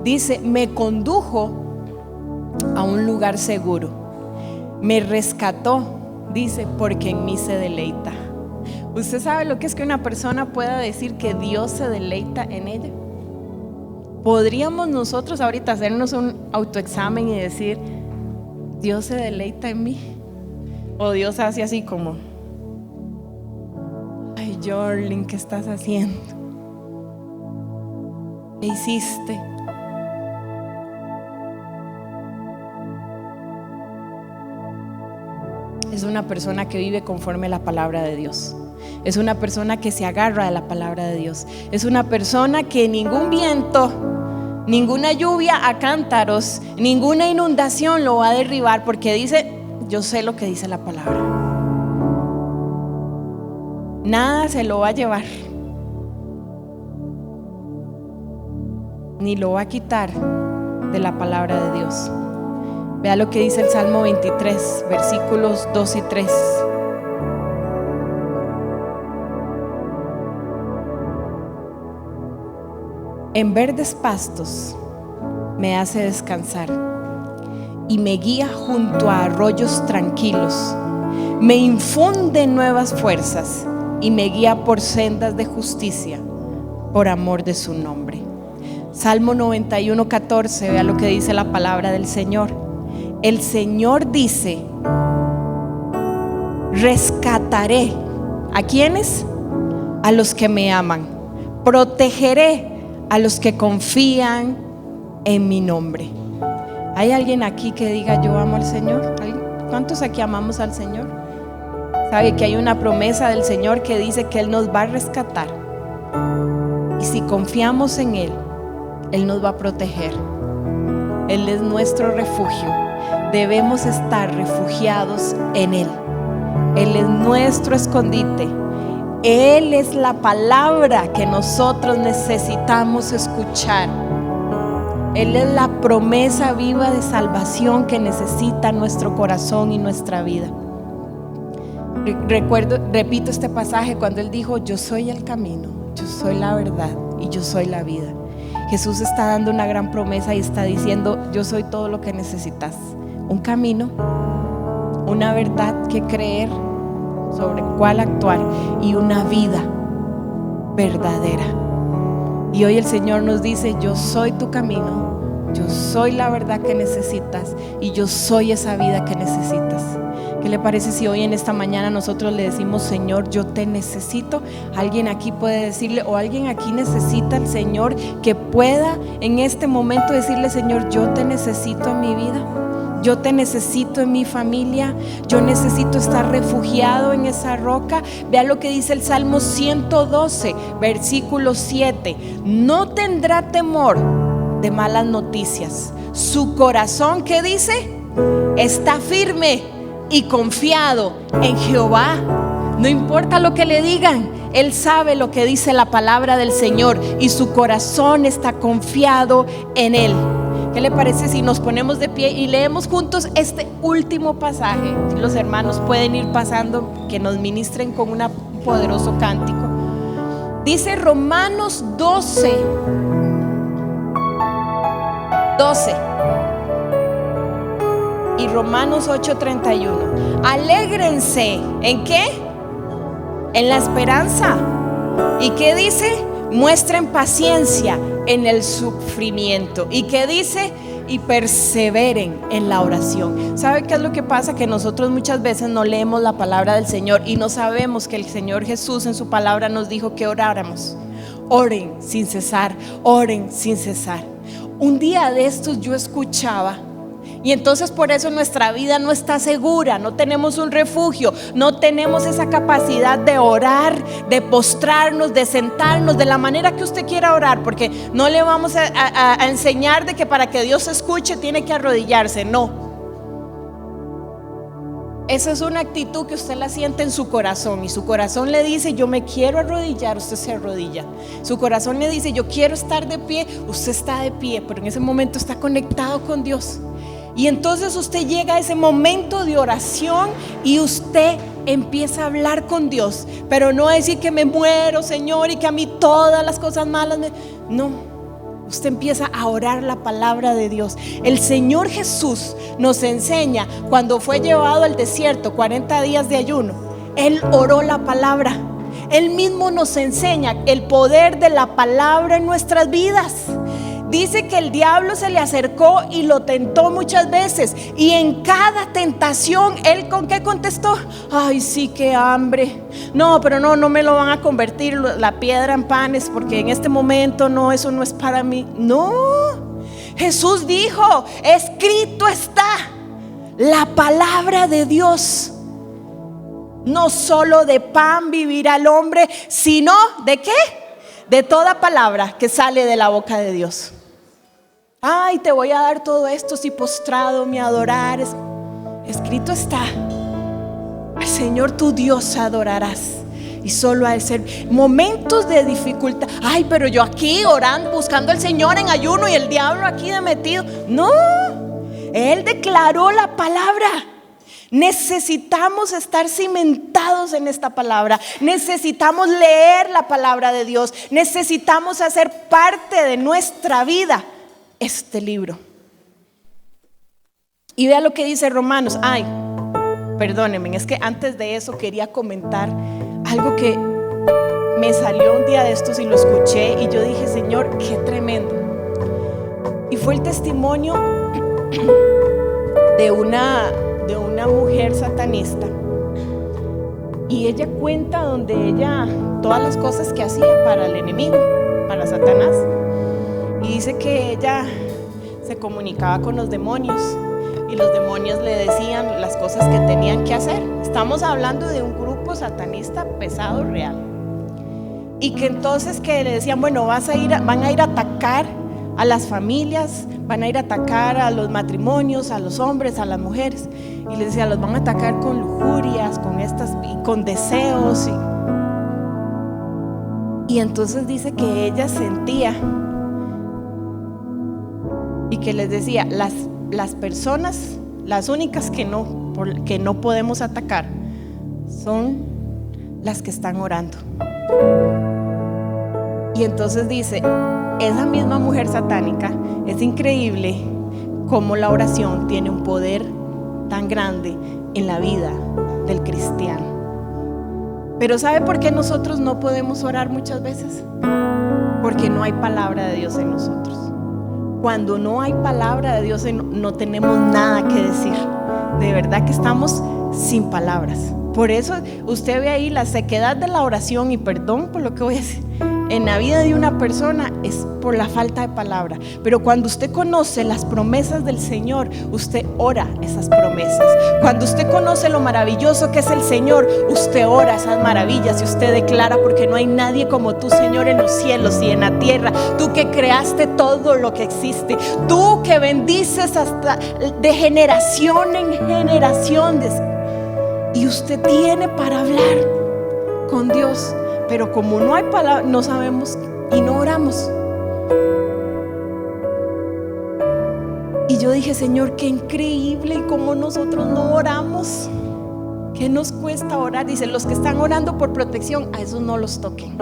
dice, me condujo a un lugar seguro, me rescató, dice, porque en mí se deleita. ¿Usted sabe lo que es que una persona pueda decir que Dios se deleita en ella? ¿Podríamos nosotros ahorita hacernos un autoexamen y decir, Dios se deleita en mí? O Dios hace así como, ay, Jorlin, ¿qué estás haciendo? ¿Qué hiciste? Es una persona que vive conforme a la palabra de Dios. Es una persona que se agarra de la palabra de Dios. Es una persona que ningún viento, ninguna lluvia a cántaros, ninguna inundación lo va a derribar, porque dice, yo sé lo que dice la palabra. Nada se lo va a llevar, ni lo va a quitar de la palabra de Dios. Vea lo que dice el Salmo 23, versículos 2 y 3. En verdes pastos me hace descansar y me guía junto a arroyos tranquilos. Me infunde nuevas fuerzas y me guía por sendas de justicia por amor de su nombre. Salmo 91, 14, vea lo que dice la palabra del Señor. El Señor dice, rescataré. ¿A quiénes? A los que me aman. Protegeré a los que confían en mi nombre. ¿Hay alguien aquí que diga yo amo al Señor? ¿Cuántos aquí amamos al Señor? ¿Sabe que hay una promesa del Señor que dice que Él nos va a rescatar? Y si confiamos en Él, Él nos va a proteger. Él es nuestro refugio. Debemos estar refugiados en Él. Él es nuestro escondite. Él es la palabra que nosotros necesitamos escuchar. Él es la promesa viva de salvación que necesita nuestro corazón y nuestra vida. Repito este pasaje cuando Él dijo: yo soy el camino, yo soy la verdad y yo soy la vida. Jesús está dando una gran promesa y está diciendo: yo soy todo lo que necesitas. Un camino, una verdad que creer, sobre cuál actuar, y una vida verdadera. Y hoy el Señor nos dice: yo soy tu camino, yo soy la verdad que necesitas y yo soy esa vida que necesitas. ¿Qué le parece si hoy en esta mañana nosotros le decimos: Señor, yo te necesito? Alguien aquí puede decirle, o alguien aquí necesita al Señor que pueda en este momento decirle: Señor, yo te necesito en mi vida, yo te necesito en mi familia, yo necesito estar refugiado en esa roca. Vea lo que dice el Salmo 112, versículo 7: no tendrá temor de malas noticias. Su corazón, ¿qué dice? Está firme y confiado en Jehová. No importa lo que le digan, Él sabe lo que dice la palabra del Señor y su corazón está confiado en Él. ¿Qué le parece si nos ponemos de pie y leemos juntos este último pasaje? Los hermanos pueden ir pasando, que nos ministren con un poderoso cántico. Dice Romanos 12 y Romanos 8:31. Alégrense, ¿en qué? En la esperanza. ¿Y qué dice? Muestren paciencia en el sufrimiento. ¿Y qué dice? Y perseveren en la oración. ¿Sabe qué es lo que pasa? Que nosotros muchas veces no leemos la palabra del Señor y no sabemos que el Señor Jesús en su palabra nos dijo que oráramos. Oren sin cesar, oren sin cesar. Un día de estos yo escuchaba, y entonces por eso nuestra vida no está segura, no tenemos un refugio, no tenemos esa capacidad de orar, de postrarnos, de sentarnos de la manera que usted quiera orar, porque no le vamos a enseñar de que para que Dios escuche tiene que arrodillarse, no. Esa es una actitud que usted la siente en su corazón y su corazón le dice: yo me quiero arrodillar, usted se arrodilla. Su corazón le dice: yo quiero estar de pie, usted está de pie, pero en ese momento está conectado con Dios. Y entonces usted llega a ese momento de oración y usted empieza a hablar con Dios, pero no a decir que me muero, Señor, y que a mí todas las cosas malas no. Usted empieza a orar la palabra de Dios. El Señor Jesús nos enseña, cuando fue llevado al desierto 40 días de ayuno, Él oró la palabra. Él mismo nos enseña el poder de la palabra en nuestras vidas. Dice que el diablo se le acercó y lo tentó muchas veces, y en cada tentación él ¿con qué contestó? Ay, sí, qué hambre. No, pero no me lo van a convertir la piedra en panes, porque en este momento no, eso no es para mí. No, Jesús dijo: escrito está. La palabra de Dios, no solo de pan vivirá el hombre, sino ¿de qué? De toda palabra que sale de la boca de Dios. Ay, te voy a dar todo esto si postrado me adorares. Escrito está: al Señor tu Dios adorarás, y solo a Él servir. Momentos de dificultad. Ay, pero yo aquí orando, buscando al Señor en ayuno, y el diablo aquí de metido. No, Él declaró la palabra. Necesitamos estar cimentados en esta palabra. Necesitamos leer la palabra de Dios. Necesitamos hacer parte de nuestra vida este libro. Y vea lo que dice Romanos. Ay, perdónenme, es que antes de eso quería comentar algo que me salió un día de estos y lo escuché, y yo dije: Señor, qué tremendo. Y fue el testimonio de una mujer satanista, y ella cuenta donde ella, todas las cosas que hacía para el enemigo, para Satanás, y dice que ella se comunicaba con los demonios y los demonios le decían las cosas que tenían que hacer. Estamos hablando de un grupo satanista pesado, real, y que entonces que le decían: bueno, van a ir a atacar a las familias, van a ir a atacar a los matrimonios, a los hombres, a las mujeres. Y les decía, los van a atacar con lujurias, con deseos. Y entonces dice que ella sentía y que les decía, las personas, las únicas que no podemos atacar son las que están orando. Y entonces dice, esa misma mujer satánica, es increíble cómo la oración tiene un poder tan grande en la vida del cristiano. Pero ¿sabe por qué nosotros no podemos orar muchas veces? Porque no hay palabra de Dios en nosotros. Cuando no hay palabra de Dios, no tenemos nada que decir. De verdad que estamos sin palabras. Por eso usted ve ahí la sequedad de la oración, y perdón por lo que voy a decir, en la vida de una persona es por la falta de palabra. Pero cuando usted conoce las promesas del Señor, usted ora esas promesas. Cuando usted conoce lo maravilloso que es el Señor, usted ora esas maravillas y usted declara, porque no hay nadie como tú, Señor, en los cielos y en la tierra. Tú que creaste todo lo que existe, tú que bendices hasta de generación en generación. Y usted tiene para hablar con Dios. Pero como no hay palabra, no sabemos y no oramos. Y yo dije, Señor, qué increíble, y cómo nosotros no oramos. ¿Qué nos cuesta orar? Dice, los que están orando por protección, a esos no los toquen.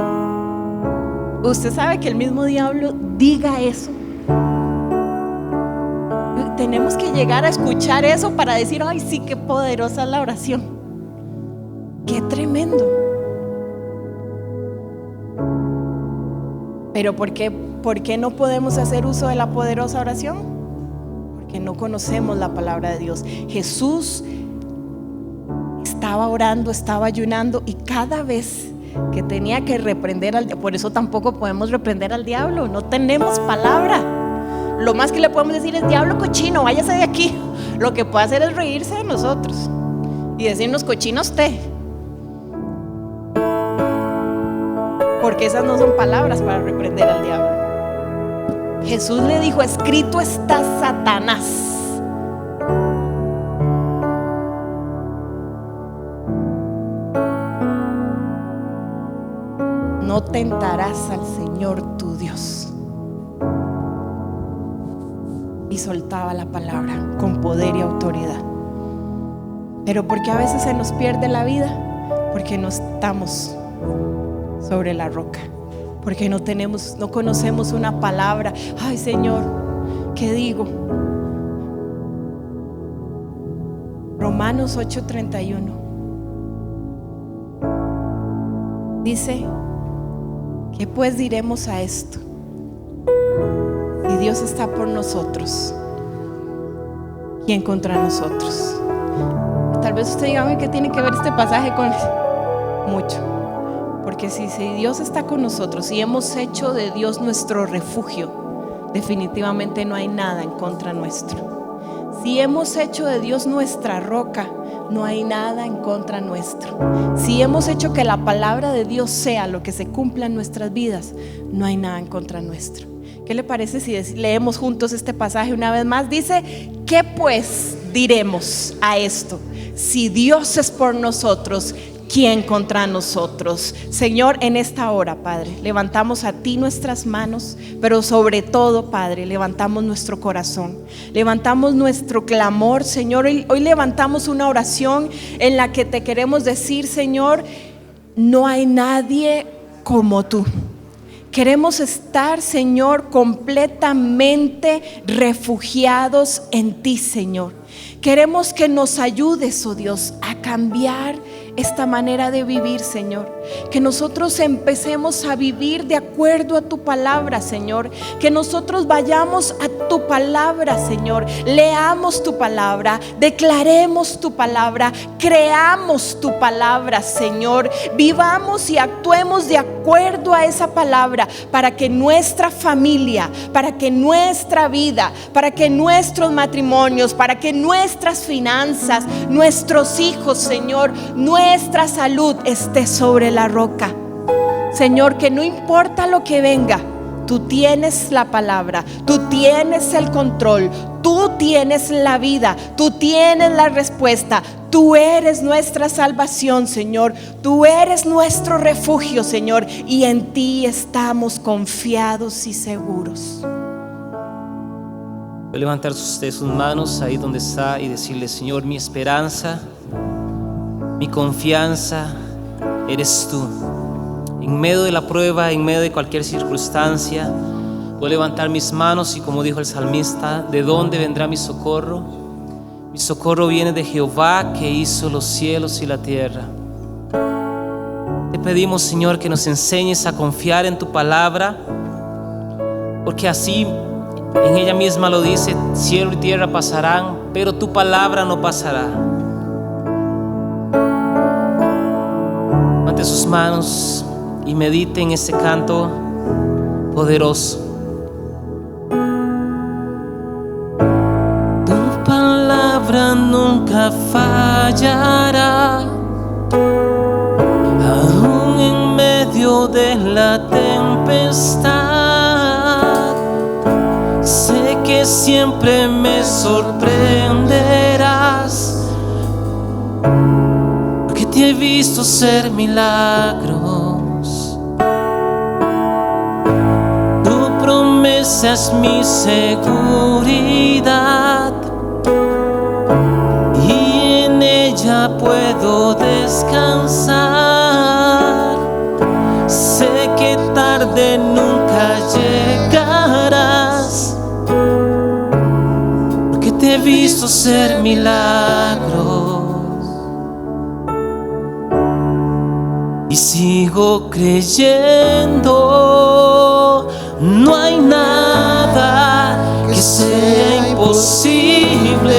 Usted sabe que el mismo diablo diga eso. Tenemos que llegar a escuchar eso para decir, ay, sí, qué poderosa es la oración. Qué tremendo. Pero ¿por qué no podemos hacer uso de la poderosa oración? Porque no conocemos la palabra de Dios. Jesús estaba orando, estaba ayunando, y cada vez que tenía que reprender al diablo, por eso tampoco podemos reprender al diablo, no tenemos palabra. Lo más que le podemos decir es, diablo cochino, váyase de aquí. Lo que puede hacer es reírse de nosotros y decirnos, cochino usted. Porque esas no son palabras para reprender al diablo. Jesús le dijo, escrito está, Satanás. No tentarás al Señor tu Dios. Y soltaba la palabra con poder y autoridad. Pero ¿por qué a veces se nos pierde la vida? Porque no estamos sobre la roca, porque no conocemos una palabra. Ay, Señor, ¿qué digo? Romanos 8:31 dice, ¿qué pues diremos a esto? Si Dios está por nosotros, ¿quién contra nosotros? Tal vez usted diga, ¿qué tiene que ver este pasaje con eso? Mucho. Porque si Dios está con nosotros y hemos hecho de Dios nuestro refugio, definitivamente no hay nada en contra nuestro. Si hemos hecho de Dios nuestra roca, no hay nada en contra nuestro. Si hemos hecho que la palabra de Dios sea lo que se cumpla en nuestras vidas, no hay nada en contra nuestro. ¿Qué le parece si leemos juntos este pasaje una vez más? Dice, ¿qué pues diremos a esto? Si Dios es por nosotros, ¿quién contra nosotros? Señor, en esta hora, Padre, levantamos a ti nuestras manos, pero sobre todo, Padre, levantamos nuestro corazón, levantamos nuestro clamor, Señor. Hoy levantamos una oración en la que te queremos decir, Señor, no hay nadie como tú. Queremos estar, Señor, completamente refugiados en ti, Señor. Queremos que nos ayudes, oh Dios, a cambiar esta manera de vivir, Señor. Que nosotros empecemos a vivir de acuerdo a tu palabra, Señor. Que nosotros vayamos a tu palabra, Señor. Leamos tu palabra, declaremos tu palabra, creamos tu palabra, Señor. Vivamos y actuemos de acuerdo a esa palabra, para que nuestra familia, para que nuestra vida, para que nuestros matrimonios, para que nuestras finanzas, nuestros hijos, Señor, nuestra salud esté sobre la roca. Señor, que no importa lo que venga, tú tienes la palabra, tú tienes el control, tú tienes la vida, tú tienes la respuesta. Tú eres nuestra salvación, Señor. Tú eres nuestro refugio, Señor. Y en ti estamos confiados y seguros. Voy a levantar usted sus manos ahí donde está y decirle: Señor, mi esperanza, mi confianza eres tú. En medio de la prueba, en medio de cualquier circunstancia, voy a levantar mis manos y, como dijo el salmista, ¿de dónde vendrá mi socorro? Mi socorro viene de Jehová, que hizo los cielos y la tierra. Te pedimos, Señor, que nos enseñes a confiar en tu palabra, porque así en ella misma lo dice: cielo y tierra pasarán, pero tu palabra no pasará. Levante sus manos y medite en este canto poderoso. Nunca fallará, aún en medio de la tempestad. Sé que siempre me sorprenderás, porque te he visto hacer milagros. Tu promesa es mi seguridad, ya puedo descansar. Sé que tarde nunca llegarás, porque te he visto hacer milagros. Y sigo creyendo, no hay nada que sea imposible.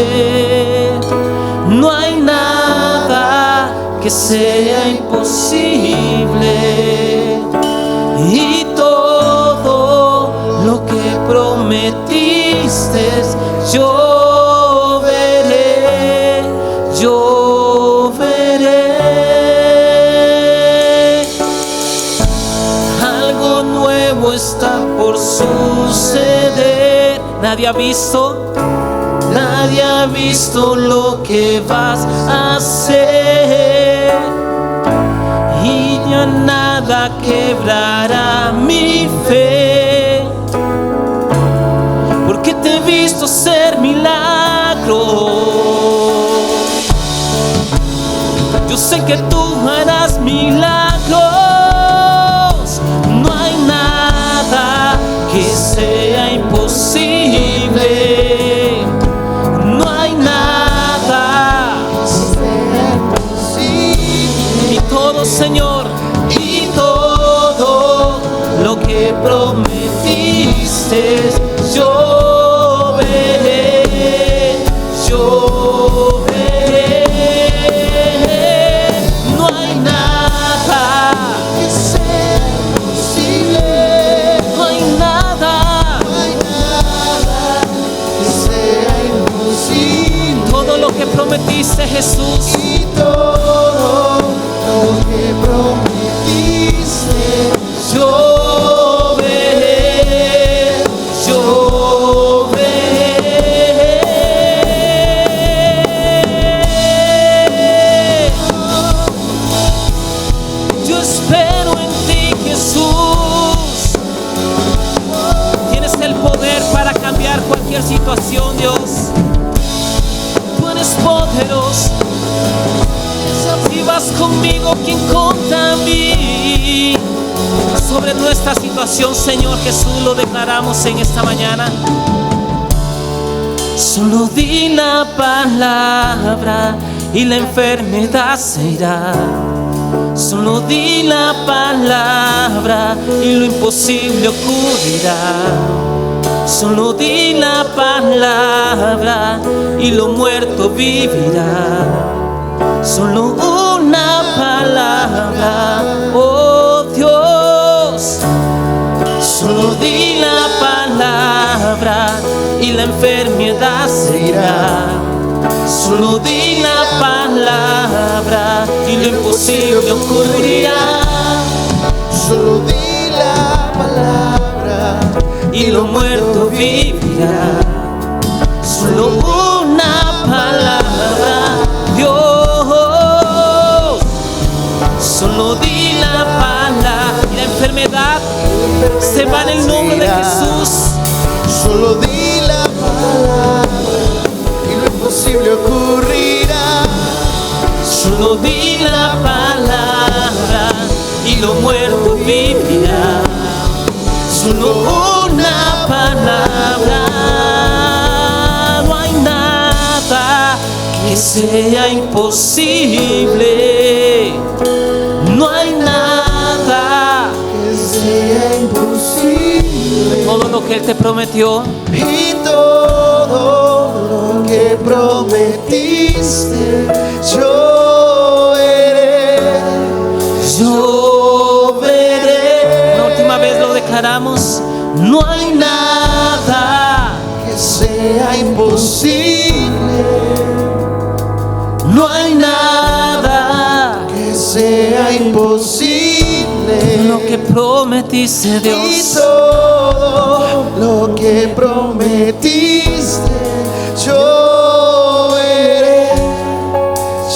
No hay nada que sea imposible, y todo lo que prometiste yo veré, yo veré. Algo nuevo está por suceder. Nadie ha visto lo que vas a hacer, y ya nada quebrará mi fe, porque te he visto hacer milagros. Yo sé que tú harás milagros. No hay nada que sea imposible. Señor, y todo lo que prometiste yo veré, yo veré. No hay nada que sea imposible. No hay nada que sea imposible. Todo lo que prometiste, Jesús, y todo lo que prometiste yo veré, yo veré. Yo espero en ti, Jesús. Tienes el poder para cambiar cualquier situación, Dios. Tú eres poderoso. Si vas conmigo, ¿quién contra mí? Sobre nuestra situación, Señor Jesús, lo declaramos en esta mañana. Solo di la palabra y la enfermedad se irá. Solo di la palabra y lo imposible ocurrirá. Solo di la palabra y lo muerto vivirá. Solo una palabra, oh Dios. Solo di la palabra y la enfermedad se irá. Solo di la palabra y lo imposible ocurrirá. Solo di la palabra y lo muerto vivirá. Solo una palabra, Dios. Solo di la palabra y la enfermedad se va en el nombre de Jesús. Solo di la palabra y lo imposible ocurrirá. Solo di la palabra y lo muerto vivirá. Solo una palabra. No hay nada que sea imposible. No hay nada Que sea imposible. todo lo que Él te prometió. Y todo lo que prometiste, yo veré. Yo veré. La última vez lo declaramos. No hay nada Que sea imposible. no hay nada Que sea imposible. lo que prometiste, Y Dios. todo lo que prometiste, yo veré.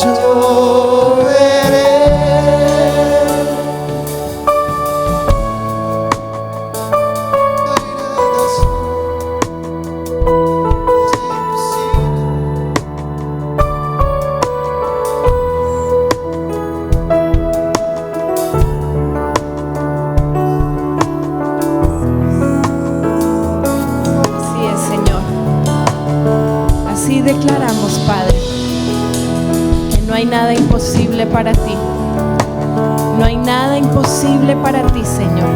Yo veré. Así es, Señor. Así declaramos, Padre, que no hay nada imposible para ti. No hay nada imposible para ti, Señor.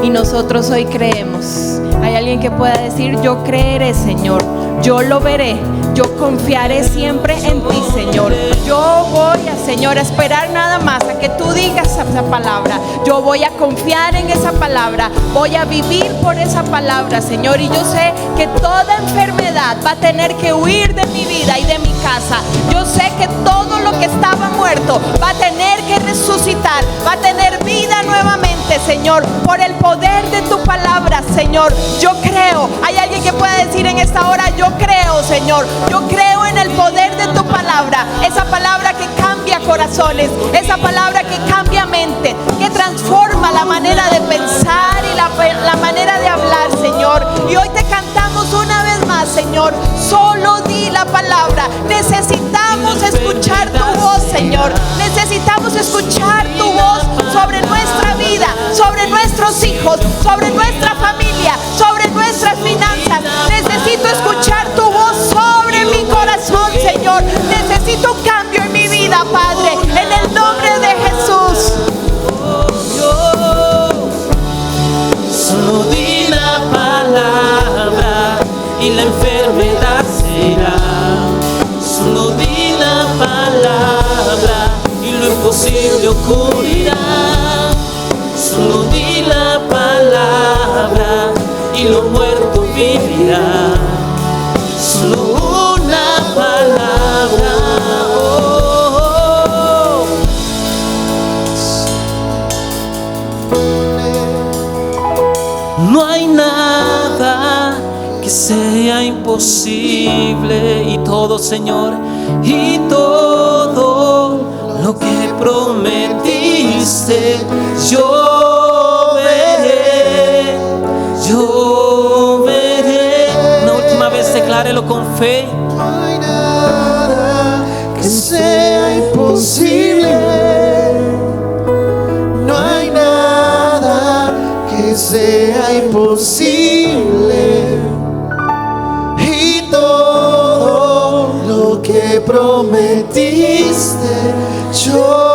Y nosotros hoy creemos. Hay alguien que pueda decir: yo creeré, Señor. Yo lo veré. Yo confiaré siempre en ti, Señor. Yo voy a, Señor, a esperar nada más a que tú digas esa palabra. Yo voy a confiar en esa palabra. Voy a vivir por esa palabra, Señor. Y yo sé que toda enfermedad va a tener que huir de mi vida y de mi casa. Yo sé que todo lo que estaba muerto va a tener que resucitar. Va a tener vida nuevamente, Señor, por el poder de tu palabra, Señor. Yo creo. Hay alguien que pueda decir en esta hora: yo creo, Señor. Yo creo en el poder de tu palabra. Esa palabra que cambia corazones. Esa palabra que cambia mente. Que transforma la manera de pensar y la manera de hablar, Señor. Y hoy te cantamos una vez más, Señor. Solo di la palabra. Necesitamos escuchar tu voz, Señor. Necesitamos escuchar tu voz sobre nuestra vida, sobre nuestros hijos, sobre nuestra familia, sobre nuestras finanzas. Necesito escuchar tu voz sobre mi corazón, Señor. Necesito un cambio en mi vida, Padre, en el nombre de Jesús. Solo di la palabra y la enfermedad será. Solo di la palabra y lo imposible ocurrirá. Solo di la palabra y lo muerto vivirá. Solo una palabra. Oh, no hay nada que sea imposible. Y todo, Señor, y todo lo que prometiste, yo veré. Yo veré. Una última vez declárelo con fe. No hay nada que sea imposible. No hay nada que sea imposible. Y todo lo que prometiste, yo